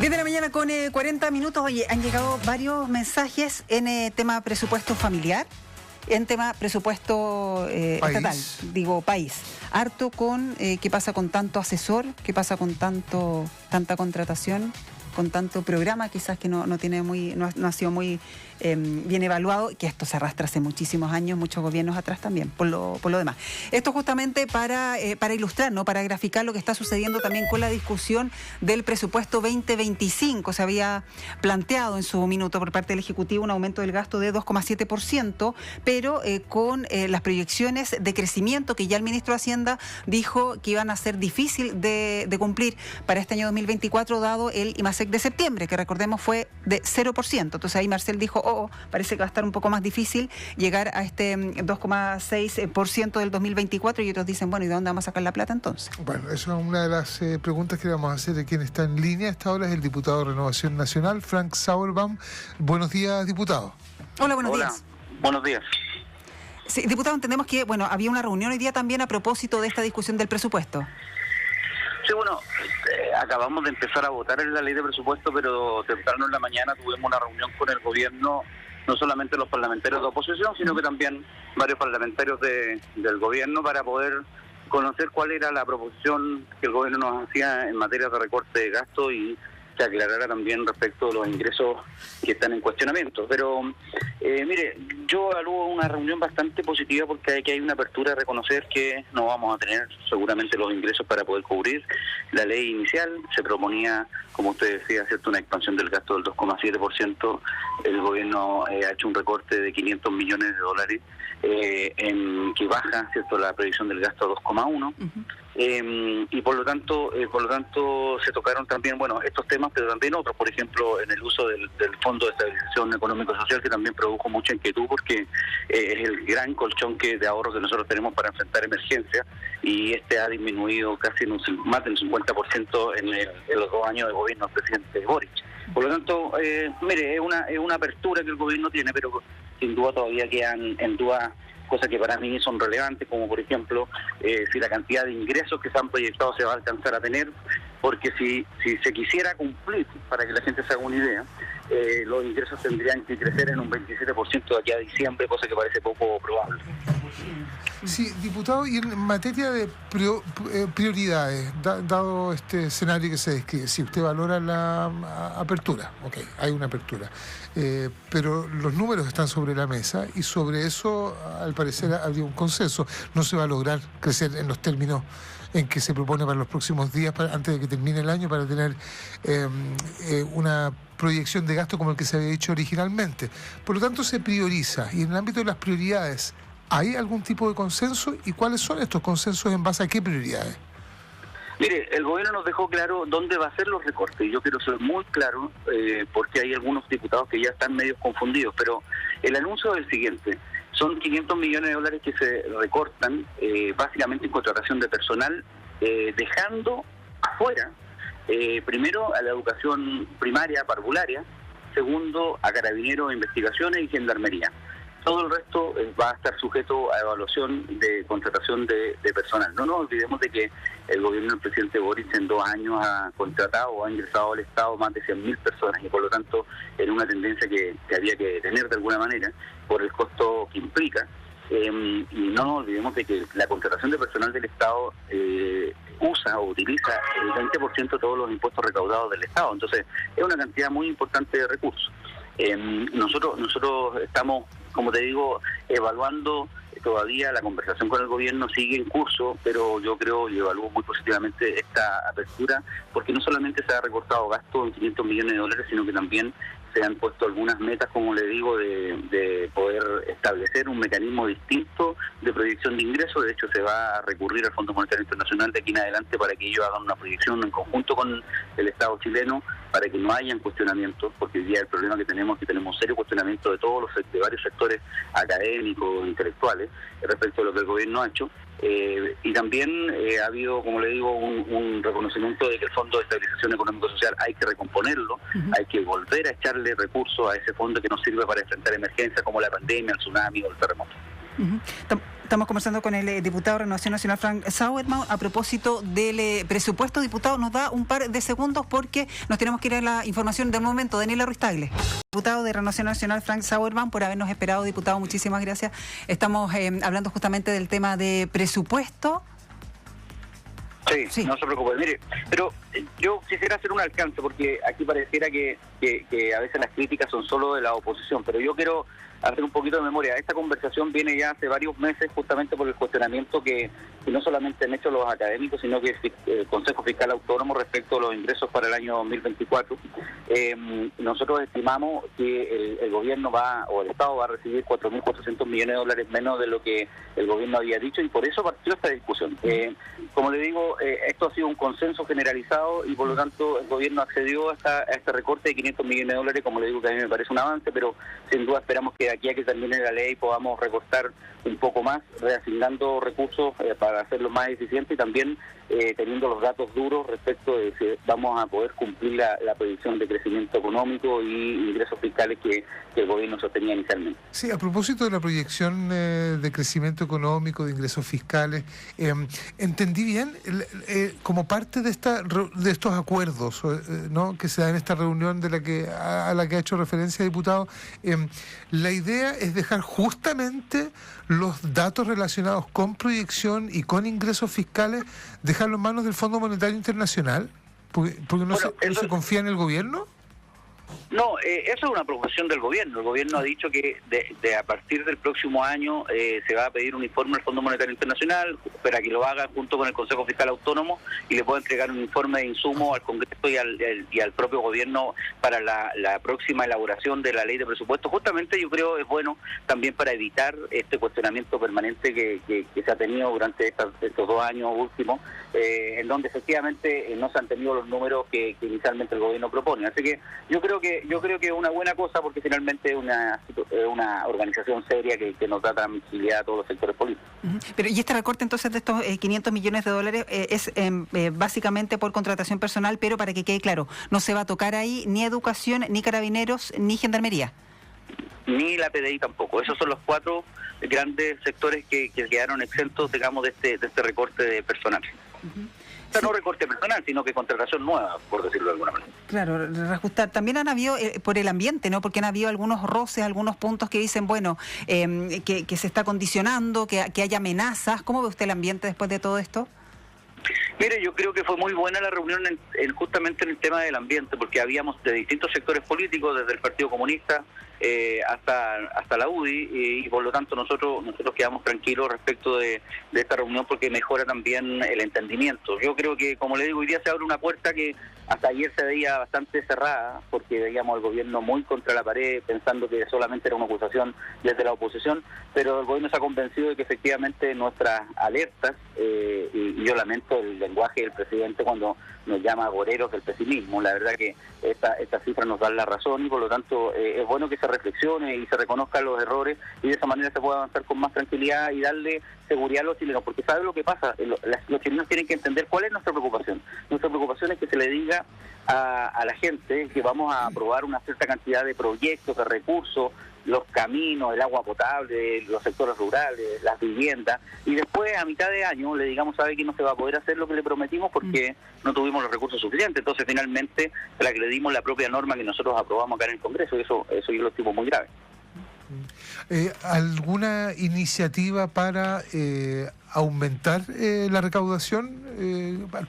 10 de la mañana con 40 minutos. Oye, han llegado varios mensajes en tema presupuesto familiar, en tema presupuesto estatal, digo país. Harto con qué pasa con tanto asesor, qué pasa con tanta contratación, con tanto programa quizás que no ha sido muy bien evaluado, que esto se arrastra hace muchísimos años, muchos gobiernos atrás también, por lo demás. Esto justamente para ilustrar, ¿no? Para graficar lo que está sucediendo también con la discusión del presupuesto 2025. Se había planteado en su minuto por parte del Ejecutivo un aumento del gasto de 2,7%, pero con las proyecciones de crecimiento que ya el ministro de Hacienda dijo que iban a ser difícil de cumplir para este año 2024, dado el IMASEC de septiembre, que recordemos fue de 0%. Entonces ahí Marcel dijo, parece que va a estar un poco más difícil llegar a este 2,6% del 2024, y otros dicen, bueno, ¿y de dónde vamos a sacar la plata entonces? Bueno, eso es una de las preguntas que vamos a hacer de quien está en línea. A esta hora es el diputado de Renovación Nacional, Frank Sauerbaum. Buenos días, diputado. Hola, buenos días. Buenos días. Sí, diputado, entendemos que, había una reunión hoy día también a propósito de esta discusión del presupuesto. Sí, acabamos de empezar a votar en la ley de presupuesto, pero temprano en la mañana tuvimos una reunión con el gobierno, no solamente los parlamentarios de oposición, sino que también varios parlamentarios del gobierno, para poder conocer cuál era la proposición que el gobierno nos hacía en materia de recorte de gasto y que aclarara también respecto de los ingresos que están en cuestionamiento. Pero, mire, yo evalúo una reunión bastante positiva porque hay una apertura a reconocer que no vamos a tener seguramente los ingresos para poder cubrir la ley inicial. Se proponía, como usted decía, ¿cierto?, una expansión del gasto del 2,7%. El gobierno ha hecho un recorte de 500 millones de dólares en que baja, ¿cierto?, la previsión del gasto a 2,1%. Y por lo tanto se tocaron también estos temas, pero también otros, por ejemplo, en el uso del Fondo de Estabilización Económico-Social, que también produjo mucha inquietud porque es el gran colchón de ahorros que nosotros tenemos para enfrentar emergencias, y ha disminuido casi más del 50% en los 2 años de gobierno del presidente Boric. Por lo tanto, mire, es una apertura que el gobierno tiene, pero sin duda todavía quedan en duda cosas que para mí son relevantes, como por ejemplo si la cantidad de ingresos que se han proyectado se va a alcanzar a tener, porque si se quisiera cumplir, para que la gente se haga una idea, los ingresos tendrían que crecer en un 27% de aquí a diciembre, cosa que parece poco probable. Sí, diputado, y en materia de prioridades, dado este escenario que se describe, si usted valora la apertura, hay una apertura, pero los números están sobre la mesa y sobre eso, al parecer, habría un consenso. No se va a lograr crecer en los términos en que se propone para los próximos días, antes de que termine el año, para tener una proyección de gasto como el que se había hecho originalmente. Por lo tanto, se prioriza, y en el ámbito de las prioridades, ¿hay algún tipo de consenso? ¿Y cuáles son estos consensos en base a qué prioridades? Mire, el gobierno nos dejó claro dónde va a ser los recortes, y yo quiero ser muy claro, porque hay algunos diputados que ya están medio confundidos, pero el anuncio es el siguiente: son 500 millones de dólares que se recortan básicamente en contratación de personal, dejando afuera, primero, a la educación primaria, parvularia; segundo, a carabineros, investigaciones y gendarmería. Todo el resto va a estar sujeto a evaluación de contratación de personal. No nos olvidemos de que el gobierno del presidente Boric en 2 años ha contratado o ha ingresado al Estado más de 100.000 personas, y por lo tanto era una tendencia que había que detener de alguna manera por el costo que implica. Y no nos olvidemos de que la contratación de personal del Estado usa o utiliza el 20% de todos los impuestos recaudados del Estado. Entonces es una cantidad muy importante de recursos. Nosotros estamos, como te digo, evaluando todavía. La conversación con el gobierno sigue en curso, pero yo creo y evalúo muy positivamente esta apertura, porque no solamente se ha recortado gasto en 500 millones de dólares, sino que también se han puesto algunas metas, como le digo, de poder establecer un mecanismo distinto de proyección de ingresos. De hecho, se va a recurrir al Fondo Monetario Internacional de aquí en adelante para que ellos hagan una proyección en conjunto con el Estado chileno, para que no hayan cuestionamientos, porque hoy día el problema que tenemos es que tenemos serio cuestionamiento de varios sectores académicos, intelectuales, respecto a lo que el gobierno ha hecho. Y también ha habido, como le digo, un reconocimiento de que el Fondo de Estabilización Económico-Social hay que recomponerlo, hay que volver a echarle recursos a ese fondo que nos sirve para enfrentar emergencias como la pandemia, el tsunami o el terremoto. Estamos conversando con el diputado de Renovación Nacional, Frank Sauermann, a propósito del presupuesto. Diputado, nos da un par de segundos porque nos tenemos que ir a la información del momento. Daniela Ruiz Tagle. Diputado de Renovación Nacional, Frank Sauermann, por habernos esperado. Diputado, muchísimas gracias. Estamos hablando justamente del tema de presupuesto. Sí, no se preocupe. Mire, pero yo quisiera hacer un alcance, porque aquí pareciera que a veces las críticas son solo de la oposición, pero yo quiero hacer un poquito de memoria. Esta conversación viene ya hace varios meses justamente por el cuestionamiento que no solamente han hecho los académicos, sino que el Consejo Fiscal Autónomo respecto a los ingresos para el año 2024. Nosotros estimamos que el gobierno o el Estado va a recibir 4.400 millones de dólares menos de lo que el gobierno había dicho, y por eso partió esta discusión. Como le digo, esto ha sido un consenso generalizado y por lo tanto el gobierno accedió a este recorte de 500 millones de dólares. Como le digo, que a mí me parece un avance, pero sin duda esperamos que aquí a que termine la ley podamos recortar un poco más, reasignando recursos para hacerlo más eficiente y también teniendo los datos duros respecto de si vamos a poder cumplir la predicción de crecimiento económico y ingresos fiscales que el gobierno sostenía inicialmente. Sí, a propósito de la proyección de crecimiento económico, de ingresos fiscales, entendí bien, como parte de estos acuerdos, ¿no?, que se da en esta reunión a la que ha hecho referencia el diputado, la idea es dejar justamente los datos relacionados con proyección y con ingresos fiscales, dejarlo en manos del Fondo Monetario Internacional, porque no se confía en el gobierno. No, eso es una preocupación del gobierno. El gobierno ha dicho que a partir del próximo año se va a pedir un informe al Fondo Monetario Internacional para que lo haga junto con el Consejo Fiscal Autónomo y le pueda entregar un informe de insumo al Congreso y al propio gobierno para la próxima elaboración de la ley de presupuesto. Justamente yo creo es bueno también para evitar este cuestionamiento permanente que se ha tenido durante estos 2 años últimos, en donde efectivamente no se han tenido los números que inicialmente el gobierno propone. Así que yo creo que es una buena cosa, porque finalmente es una organización seria que nos da tranquilidad a todos los sectores políticos. Pero ¿y este recorte entonces de estos 500 millones de dólares es básicamente por contratación personal, pero para que quede claro, no se va a tocar ahí ni educación, ni carabineros, ni gendarmería? Ni la PDI tampoco. Esos son los 4 grandes sectores que quedaron exentos, digamos, de este recorte de personal. O sea, no recorte personal, sino que contratación nueva, por decirlo de alguna manera. Claro, reajustar. También han habido, por el ambiente, ¿no? Porque han habido algunos roces, algunos puntos que dicen, bueno, que se está condicionando, que haya amenazas. ¿Cómo ve usted el ambiente después de todo esto? Mire, yo creo que fue muy buena la reunión justamente en el tema del ambiente, porque habíamos de distintos sectores políticos, desde el Partido Comunista hasta la UDI, y por lo tanto nosotros quedamos tranquilos respecto de esta reunión, porque mejora también el entendimiento. Yo creo que, como le digo, hoy día se abre una puerta que hasta ayer se veía bastante cerrada, porque veíamos al gobierno muy contra la pared, pensando que solamente era una acusación desde la oposición, pero el gobierno se ha convencido de que efectivamente nuestras alertas, y yo lamento el lenguaje del presidente cuando nos llama agoreros del pesimismo. La verdad que estas cifras nos dan la razón, y por lo tanto es bueno que se reflexione y se reconozcan los errores, y de esa manera se pueda avanzar con más tranquilidad y darle seguridad a los chilenos, porque ¿sabe lo que pasa? Los chilenos tienen que entender cuál es nuestra preocupación. Nuestra preocupación es que se le diga a la gente que vamos a aprobar una cierta cantidad de proyectos, de recursos, los caminos, el agua potable, los sectores rurales, las viviendas, y después a mitad de año le digamos, sabe que no se va a poder hacer lo que le prometimos porque no tuvimos los recursos suficientes. Entonces finalmente le agredimos la propia norma que nosotros aprobamos acá en el Congreso, y eso yo lo estimo muy grave. ¿Alguna iniciativa para aumentar la recaudación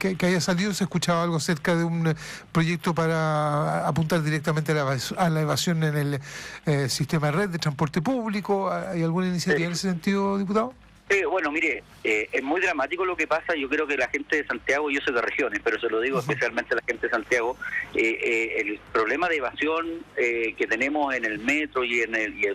que haya salido? ¿Se escuchaba algo acerca de un proyecto para apuntar directamente a la evasión en el sistema de red de transporte público? ¿Hay alguna iniciativa en ese sentido, diputado? Bueno, mire, es muy dramático lo que pasa. Yo creo que la gente de Santiago, yo soy de regiones, pero se lo digo especialmente a la gente de Santiago, el problema de evasión que tenemos en el metro y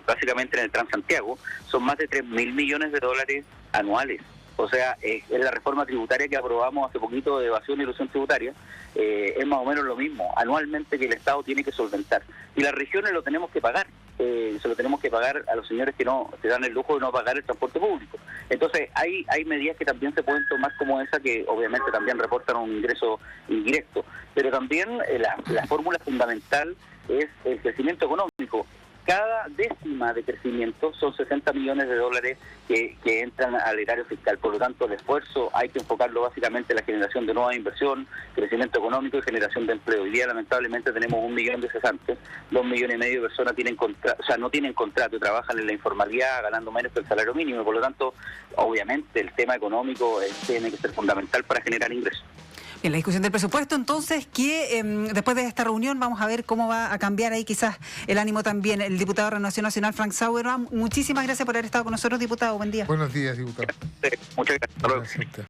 básicamente en el Transantiago son más de 3.000 millones de dólares anuales. O sea, es la reforma tributaria que aprobamos hace poquito de evasión y elusión tributaria, es más o menos lo mismo anualmente que el Estado tiene que solventar. Y las regiones lo tenemos que pagar. Se lo tenemos que pagar a los señores que no se dan el lujo de no pagar el transporte público. Entonces hay medidas que también se pueden tomar como esa, que obviamente también reportan un ingreso indirecto, pero también la fórmula fundamental es el crecimiento económico. cada décima de crecimiento son 60 millones de dólares que entran al erario fiscal. Por lo tanto, el esfuerzo hay que enfocarlo básicamente en la generación de nueva inversión, crecimiento económico y generación de empleo. Hoy día, lamentablemente, tenemos 1 millón de cesantes, 2,5 millones de personas no tienen contrato y trabajan en la informalidad, ganando menos que el salario mínimo. Por lo tanto, obviamente, el tema económico tiene que ser fundamental para generar ingresos. Bien, la discusión del presupuesto, entonces, que después de esta reunión vamos a ver cómo va a cambiar ahí quizás el ánimo también. El diputado de Renovación Nacional, Frank Sauerman, muchísimas gracias por haber estado con nosotros, diputado. Buen día. Buenos días, diputado. Muchas gracias. Hasta luego.